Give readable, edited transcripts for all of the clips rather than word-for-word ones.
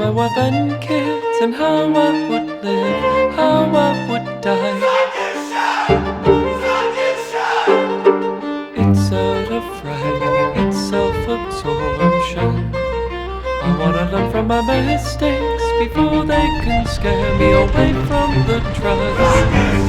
there were then kids, and how I would live, how I would die. It's out of fright, it's self-absorption. I wanna learn from my mistakes before they can scare me away from the drugs.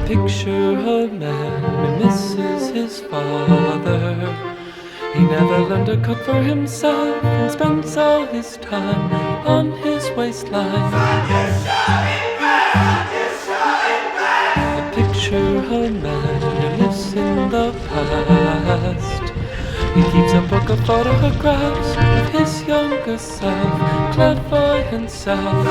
Picture a man who misses his father. He never learned to cook for himself and spends all his time on his waistline. I picture a man who lives in the past. He keeps a book of photographs of his younger self, clairvoyant self.